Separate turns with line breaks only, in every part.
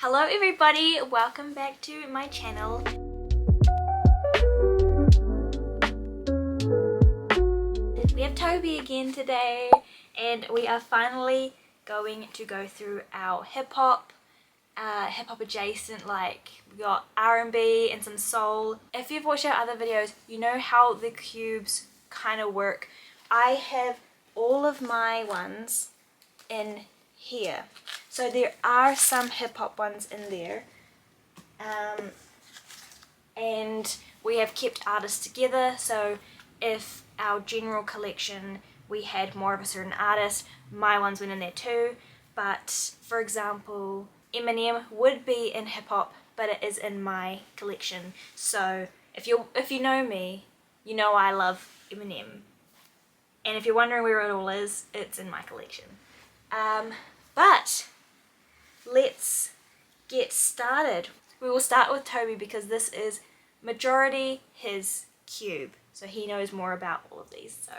Hello everybody, welcome back to my channel. We have Toby again today and we are finally going to go through our hip-hop adjacent, like we got R&B and some soul. If you've watched our other videos, you know how the cubes kind of work. I have all of my ones in here. So there are some hip-hop ones in there. And we have kept artists together, so if our general collection we had more of a certain artist, my ones went in there too. But for example, Eminem would be in hip-hop, but it is in my collection. So if you know me, you know I love Eminem. And if you're wondering where it all is, it's in my collection. But let's get started. We will start with Toby because this is majority his cube, so he knows more about all of these. So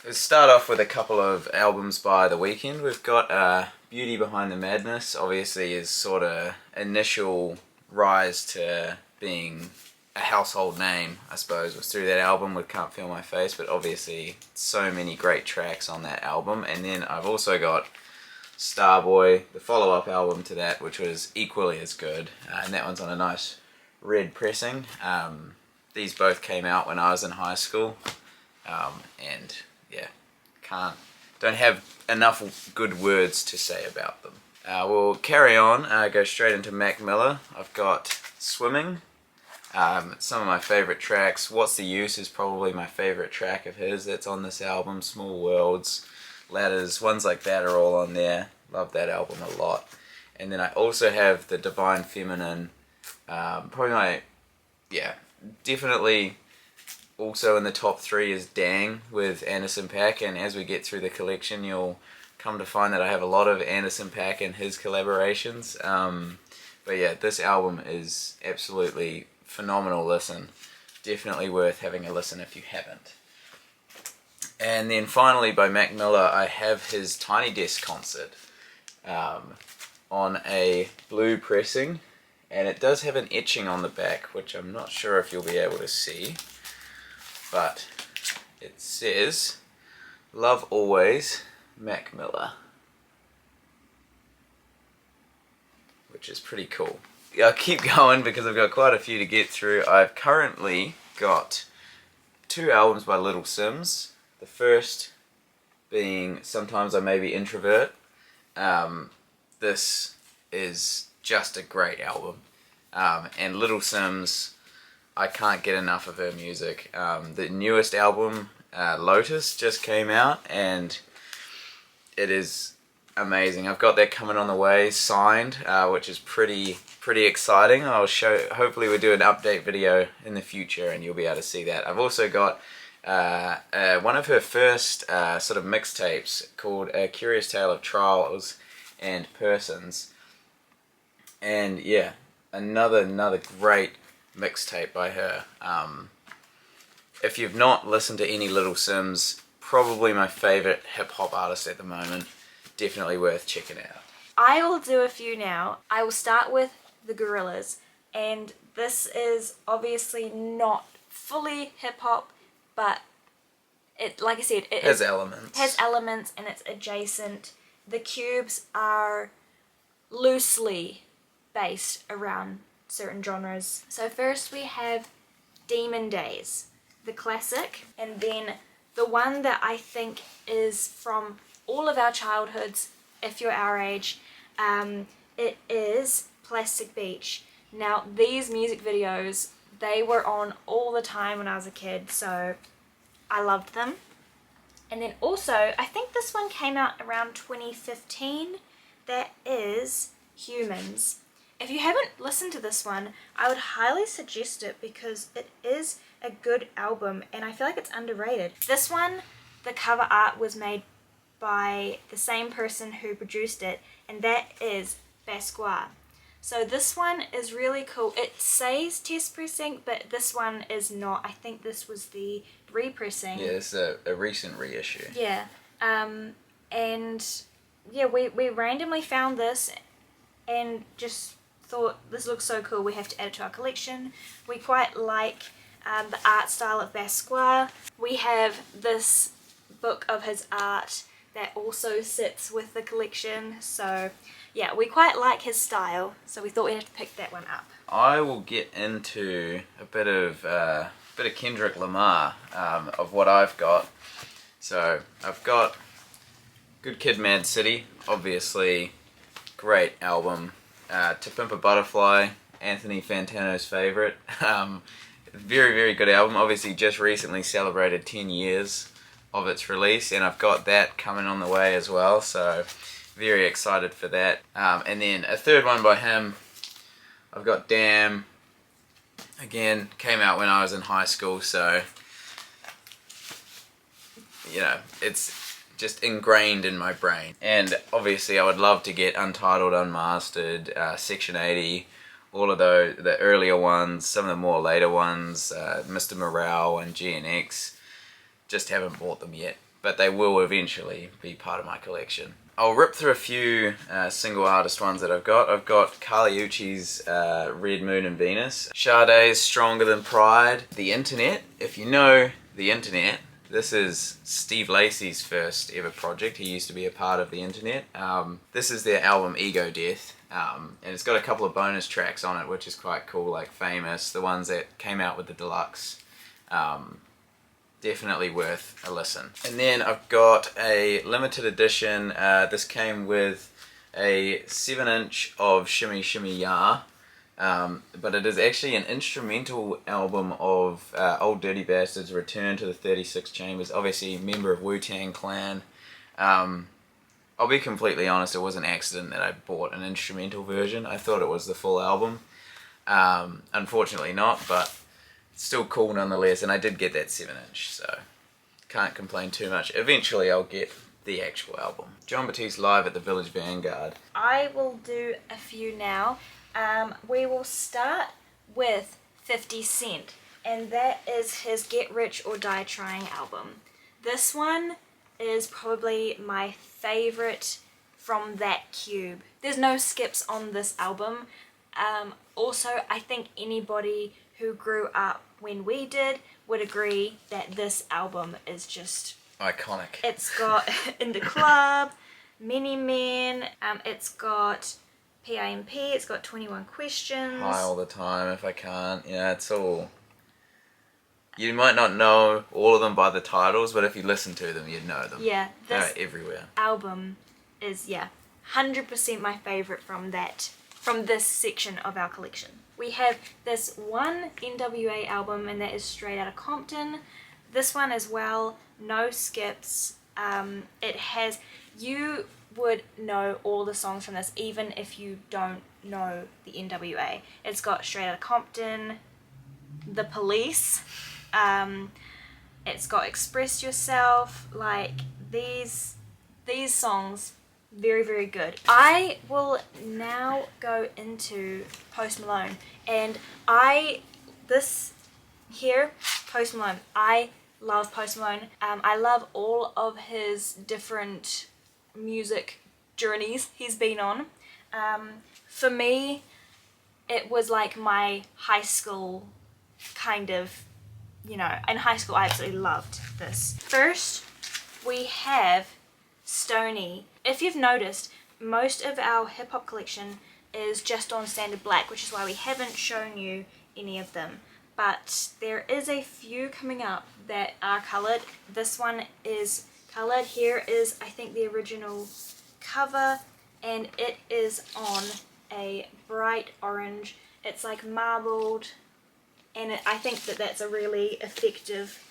let's start off with a couple of albums by The Weeknd. We've got Beauty Behind the Madness, obviously his sort of initial rise to being a household name, I suppose, was through that album with Can't Feel My Face, but obviously so many great tracks on that album. And then I've also got Starboy, the follow-up album to that, which was equally as good, and that one's on a nice red pressing. These both came out when I was in high school, and yeah, don't have enough good words to say about them. We'll carry on, go straight into Mac Miller. I've got Swimming, some of my favourite tracks. What's the Use is probably my favourite track of his that's on this album. Small Worlds, Ladders, ones like that are all on there. Love that album a lot. And then I also have the Divine Feminine, probably my, definitely also in the top 3 is Dang with Anderson .Paak, and as we get through the collection you'll come to find that I have a lot of Anderson .Paak and his collaborations. But yeah, this album is absolutely phenomenal listen. Definitely worth having a listen if you haven't. And then finally by Mac Miller, I have his Tiny Desk concert on a blue pressing, and it does have an etching on the back, which I'm not sure if you'll be able to see, but it says, "Love Always, Mac Miller," which is pretty cool. I'll keep going because I've got quite a few to get through. I've currently got 2 albums by Little Simz. The first being Sometimes I May Be Introvert. This is just a great album. And Little Simz, I can't get enough of her music. The newest album, Lotus, just came out and it is amazing. I've got that coming on the way, signed, which is pretty exciting. I'll show, hopefully we'll do an update video in the future and you'll be able to see that. I've also got one of her first sort of mixtapes called A Curious Tale of Trials and Persons, and yeah, another great mixtape by her. If you've not listened to any Little Simz, probably my favourite hip-hop artist at the moment, definitely worth checking out.
I will do a few now. I will start with the Gorillaz, and this is obviously not fully hip-hop, but it, like I said, it
has elements.
Has elements and it's adjacent. The cubes are loosely based around certain genres. So first we have Demon Days, the classic, and then the one that I think is from all of our childhoods, if you're our age, it is Plastic Beach. Now these music videos, they were on all the time when I was a kid, so I loved them. And then also, I think this one came out around 2015. That is Humans. If you haven't listened to this one, I would highly suggest it because it is a good album and I feel like it's underrated. This one, the cover art was made by the same person who produced it, and that is Basquiat. So this one is really cool. It says test pressing, but this one is not. I think this was the repressing.
Yeah, it's a recent reissue.
Yeah. And yeah, we randomly found this and just thought this looks so cool, we have to add it to our collection. We quite like the art style of Basquiat. We have this book of his art that also sits with the collection, so yeah, we quite like his style, so we thought we'd have to pick that one up.
I will get into a bit of Kendrick Lamar of what I've got. So I've got Good Kid, Mad City, obviously great album. To Pimp a Butterfly, Anthony Fantano's favorite. Very, very good album. Obviously just recently celebrated 10 years of its release, and I've got that coming on the way as well, so very excited for that. And then a third one by him, I've got Damn. Again, came out when I was in high school, so you know, it's just ingrained in my brain. And obviously I would love to get Untitled, Unmastered, Section 80, all of those, the earlier ones, some of the more later ones, Mr. Morale and GNX. Just haven't bought them yet, but they will eventually be part of my collection. I'll rip through a few single artist ones that I've got. I've got Kali Uchis's Red Moon and Venus, Sade's Stronger Than Pride, The Internet. If you know The Internet, this is Steve Lacy's first ever project. He used to be a part of The Internet. This is their album Ego Death, and it's got a couple of bonus tracks on it, which is quite cool, like Famous, the ones that came out with the deluxe. Definitely worth a listen. And then I've got a limited edition. This came with a 7-inch of Shimmy Shimmy Ya, but it is actually an instrumental album of Old Dirty Bastard's Return to the 36 Chambers, obviously member of Wu-Tang Clan. I'll be completely honest, it was an accident that I bought an instrumental version. I thought it was the full album. Unfortunately not, but still cool nonetheless, and I did get that 7-inch, so can't complain too much. Eventually I'll get the actual album. John Batiste live at the Village Vanguard.
I will do a few now. We will start with 50 Cent, and that is his Get Rich or Die Trying album. This one is probably my favorite from that cube. There's no skips on this album. Also, I think anybody who grew up when we did would agree that this album is just
iconic.
It's got In the Club, Many Men, it's got PIMP, it's got 21 Questions.
High All the Time, If I Can't. Yeah, it's all... You might not know all of them by the titles, but if you listen to them, you'd know them.
Yeah, this
they're everywhere.
Album is, 100% my favourite from this section of our collection. We have this one NWA album, and that is Straight Outta Compton. This one as well, no skips. It has, you would know all the songs from this even if you don't know the NWA. It's got Straight Outta Compton, The Police, it's got Express Yourself. Like these songs, very, very good. I will now go into Post Malone, and Post Malone, I love Post Malone. I love all of his different music journeys he's been on. For me, it was like my high school kind of, in high school I absolutely loved this. First, we have Stoney. If you've noticed, most of our hip-hop collection is just on standard black, which is why we haven't shown you any of them. But there is a few coming up that are coloured. This one is coloured. Here is, I think, the original cover, and it is on a bright orange. It's like marbled, and I think that that's a really effective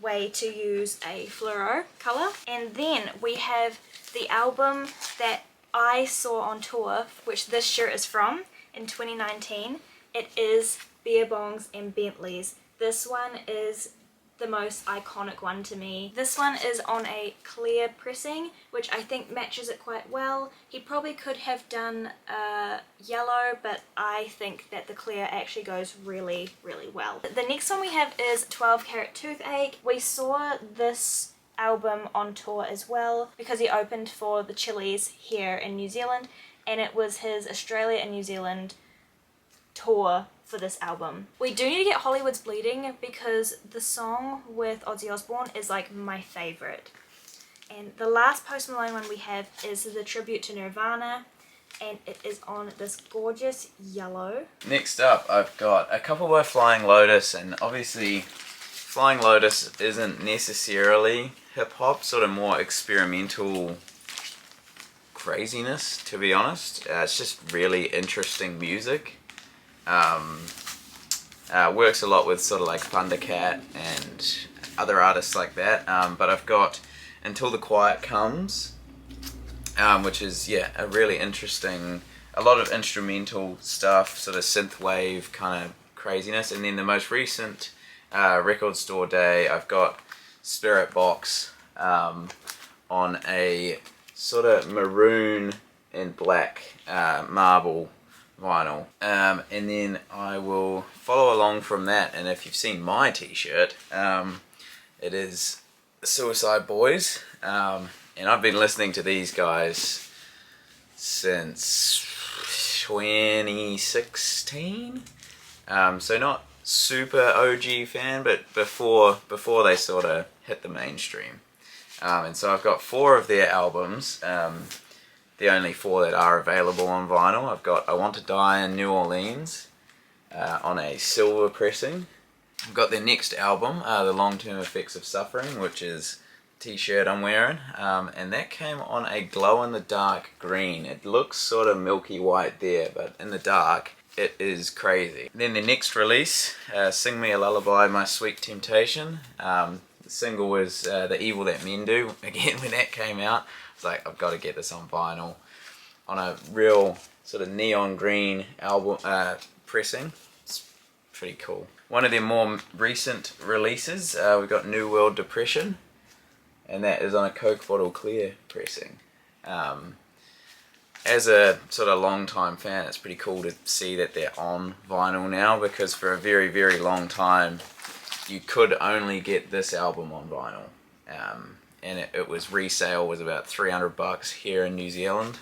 way to use a fluoro colour. And then we have the album that I saw on tour, which this shirt is from, in 2019. It is Beer Bongs and Bentleys. This one is the most iconic one to me. This one is on a clear pressing, which I think matches it quite well. He probably could have done yellow, but I think that the clear actually goes really, really well. The next one we have is 12 Carat Toothache. We saw this album on tour as well because he opened for the Chili's here in New Zealand, and it was his Australia and New Zealand tour for this album. We do need to get Hollywood's Bleeding because the song with Ozzy Osbourne is like my favourite. And the last Post Malone one we have is the tribute to Nirvana, and it is on this gorgeous yellow.
Next up, I've got a couple by Flying Lotus, and obviously Flying Lotus isn't necessarily hip-hop, sort of more experimental craziness, to be honest. It's just really interesting music. Works a lot with sort of like Thundercat and other artists like that, but I've got Until the Quiet Comes, which is, yeah, a really interesting, a lot of instrumental stuff, sort of synthwave kind of craziness. And then the most recent record store day, I've got Spirit Box on a sort of maroon and black marble vinyl, and then I will follow along from that. And if you've seen my t-shirt, it is Suicide Boys, and I've been listening to these guys since 2016, so not super OG fan, but before they sort of hit the mainstream. And so I've got 4 of their albums, the only 4 that are available on vinyl. I've got I Want to Die in New Orleans on a silver pressing. I've got their next album, The Long-Term Effects of Suffering, which is the t-shirt I'm wearing, and that came on a glow-in-the-dark green. It looks sort of milky white there, but in the dark it is crazy. Then the next release, Sing Me a Lullaby, My Sweet Temptation. The single was The Evil That Men Do. Again, when that came out, I was like, I've got to get this on vinyl, on a real sort of neon green album pressing. It's pretty cool. One of their more recent releases, we've got New World Depression, and that is on a Coke Bottle Clear pressing. As a sort of long time fan, it's pretty cool to see that they're on vinyl now, because for a very, very long time you could only get this album on vinyl, and it was resale was about $300 here in New Zealand.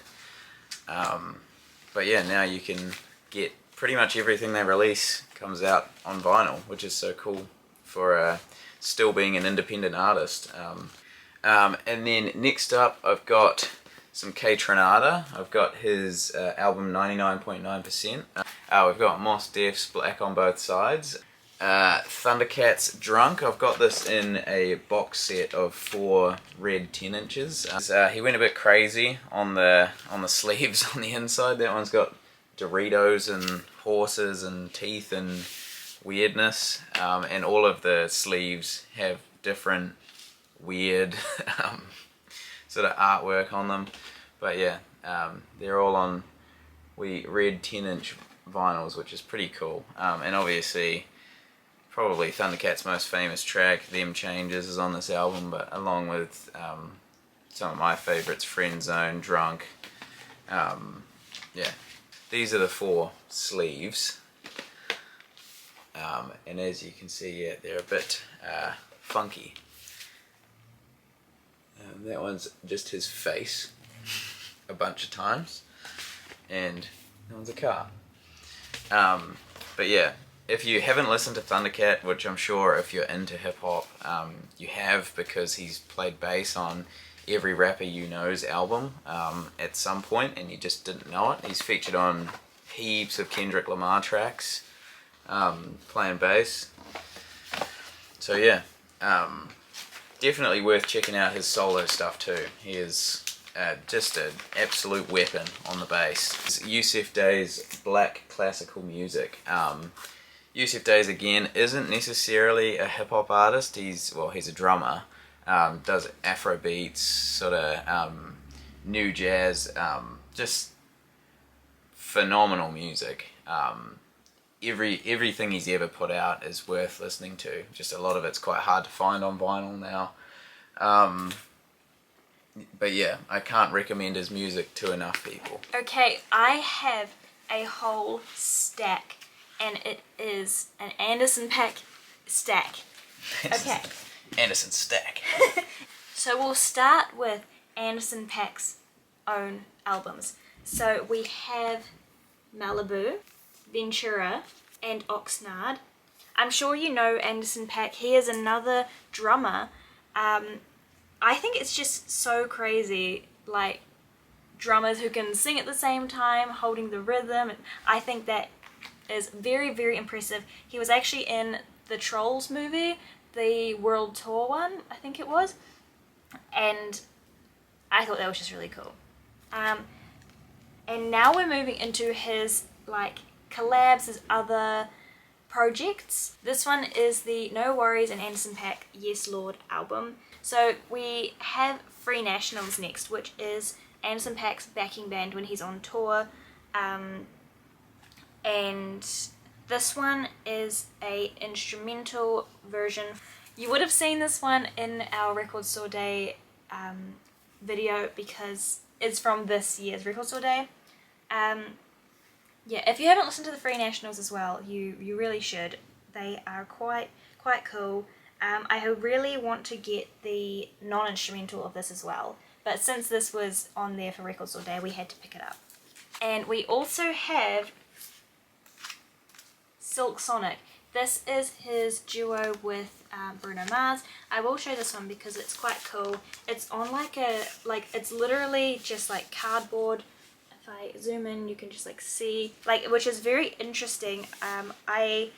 But yeah, now you can get pretty much everything they release comes out on vinyl, which is so cool for still being an independent artist. And then next up, I've got some K Tronada. I've got his album 99.9%. We've got Mos Def's Black on Both Sides. Thundercat's Drunk. I've got this in a box set of 4 red 10 inches. He went a bit crazy on the sleeves on the inside. That one's got Doritos and horses and teeth and weirdness, and all of the sleeves have different weird sort of artwork on them. But yeah, they're all on red 10-inch vinyls, which is pretty cool. And obviously, probably Thundercat's most famous track, Them Changes, is on this album, but along with some of my favourites, Friend Zone, Drunk. Yeah, these are the 4 sleeves. And as you can see, yeah, they're a bit funky. That one's just his face a bunch of times, and that one's a car. But yeah, if you haven't listened to Thundercat, which I'm sure if you're into hip-hop, you have, because he's played bass on every rapper you know's album at some point, and you just didn't know it. He's featured on heaps of Kendrick Lamar tracks, playing bass. So yeah, definitely worth checking out his solo stuff too. He is just an absolute weapon on the bass. Yusuf Day's Black Classical Music. Yusuf Days, again, isn't necessarily a hip-hop artist. He's a drummer. Does Afro beats, sort of new jazz, just phenomenal music. Everything he's ever put out is worth listening to. Just a lot of it's quite hard to find on vinyl now. But yeah, I can't recommend his music to enough people.
Okay, I have a whole stack, and it is an Anderson .Paak stack. Okay.
Anderson stack.
So we'll start with Anderson .Paak's own albums. So we have Malibu, Ventura, and Oxnard. I'm sure you know Anderson .Paak. He is another drummer. I think it's just so crazy, like drummers who can sing at the same time, holding the rhythm. I think that is very, very impressive. He was actually in the Trolls movie, the World Tour one, I think it was, and I thought that was just really cool. And now we're moving into his like collabs, his other projects. This one is the No Worries and Anderson .Paak Yes Lord album. So we have Free Nationals next, which is Anderson .Paak's backing band when he's on tour. And this one is a instrumental version. You would have seen this one in our Record Store Day video because it's from this year's Record Store Day. Yeah, if you haven't listened to the Free Nationals as well, you really should. They are quite cool. I really want to get the non-instrumental of this as well, but since this was on there for Record Store Day, we had to pick it up. And we also have Silk Sonic. This is his duo with Bruno Mars. I will show this one because it's quite cool. It's on it's literally just like cardboard. If I zoom in, you can just like see, which is very interesting. I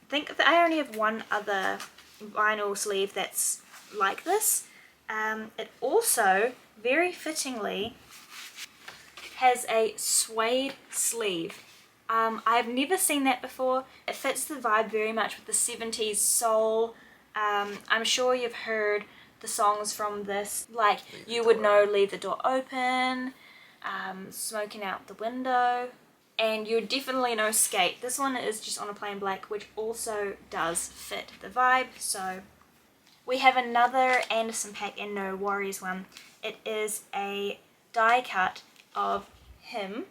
think that I only have one other vinyl sleeve that's like this. It also, very fittingly, has a suede sleeve. I've never seen that before. It fits the vibe very much with the 70s soul. I'm sure you've heard the songs from this, like You Would Know, Leave the Door Open, Smoking Out the Window, and You Would Definitely Know Skate. This one is just on a plain black, which also does fit the vibe. So we have another Anderson .Paak and No Worries one. It is a die cut of him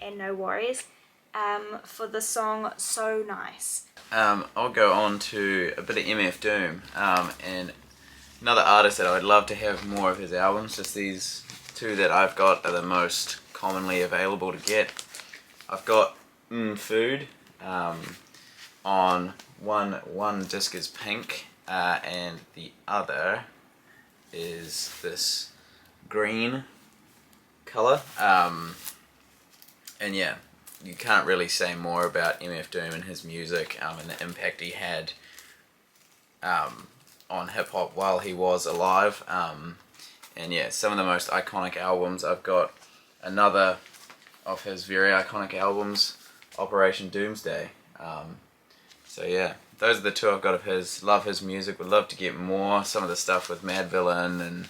and No Worries for the song So Nice.
I'll go on to a bit of MF Doom, and another artist that I would love to have more of his albums. Just these two that I've got are the most commonly available to get. I've got Food. On one disc is pink, and the other is this green color. And yeah, you can't really say more about MF Doom and his music and the impact he had on hip-hop while he was alive. And yeah, some of the most iconic albums. I've got another of his very iconic albums, Operation Doomsday. So yeah, those are the two I've got of his. Love his music, would love to get more. Some of the stuff with Mad Villain and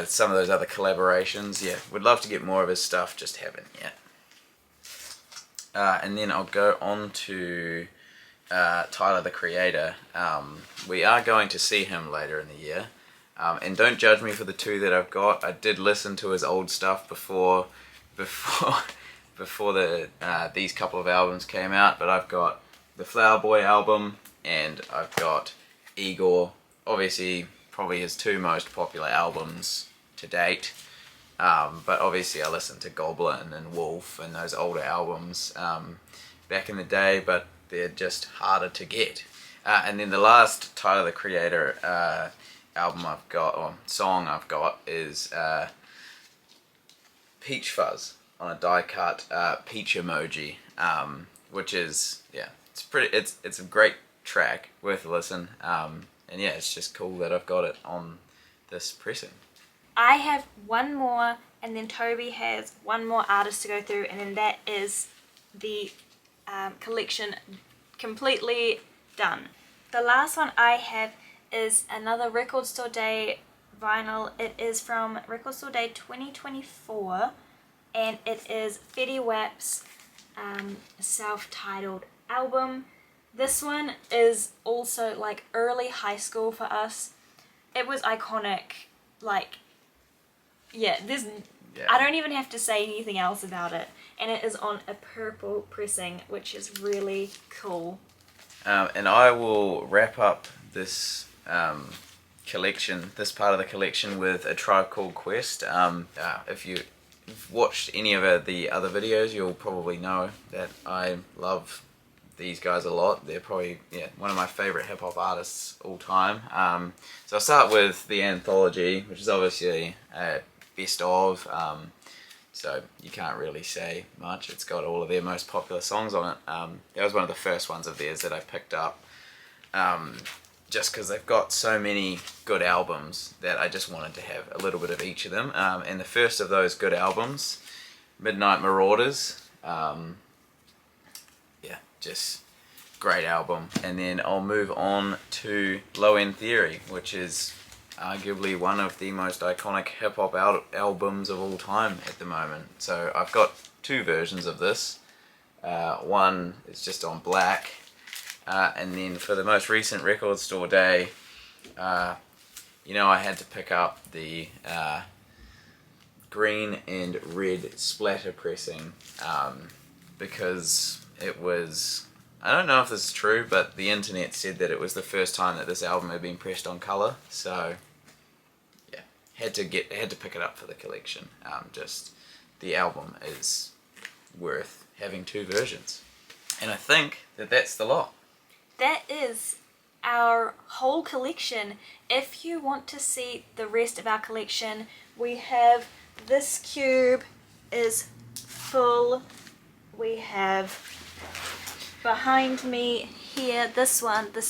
some of those other collaborations, yeah, would love to get more of his stuff, just haven't yet. And then I'll go on to Tyler the Creator. We are going to see him later in the year, and don't judge me for the two that I've got. I did listen to his old stuff before the these couple of albums came out, but I've got the Flower Boy album and I've got Igor, obviously probably his two most popular albums to date, but obviously I listened to Goblin and Wolf and those older albums back in the day, but they're just harder to get. And then the last Tyler the Creator album I've got, or song I've got, is Peach Fuzz on a die cut peach emoji, which is, yeah, it's a great track, worth a listen. And yeah, it's just cool that I've got it on this pressing.
I have one more, and then Toby has one more artist to go through, and then that is the collection completely done. The last one I have is another Record Store Day vinyl. It is from Record Store Day 2024, and it is Fetty Wap's self-titled album. This one is also like early high school for us. It was iconic. Like, yeah, I don't even have to say anything else about it. And it is on a purple pressing, which is really cool.
And I will wrap up this collection, this part of the collection with A Tribe Called Quest. If you've watched any of the other videos, you'll probably know that I love these guys a lot. They're probably one of my favourite hip-hop artists all time. So I'll start with the anthology, which is obviously best of, so you can't really say much. It's got all of their most popular songs on it. That was one of the first ones of theirs that I picked up, just because they've got so many good albums that I just wanted to have a little bit of each of them. And the first of those good albums, Midnight Marauders, just great album. And then I'll move on to Low End Theory, which is arguably one of the most iconic hip-hop albums of all time at the moment. So I've got two versions of this. One is just on black, and then for the most recent record store day, I had to pick up the green and red splatter pressing, because it was, I don't know if this is true, but the internet said that it was the first time that this album had been pressed on colour. So yeah, had to pick it up for the collection. Just the album is worth having two versions, and I think that that's the lot.
That is our whole collection. If you want to see the rest of our collection, we have this cube is full. We have behind me here, this one, the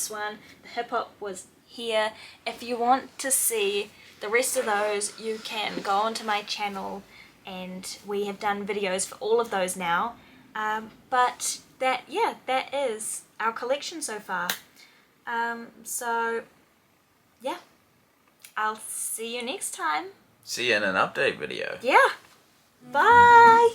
hip-hop was here. If you want to see the rest of those, you can go onto my channel, and we have done videos for all of those now. But that is our collection so far. So yeah, I'll see you next time.
See you in an update video.
Yeah, bye.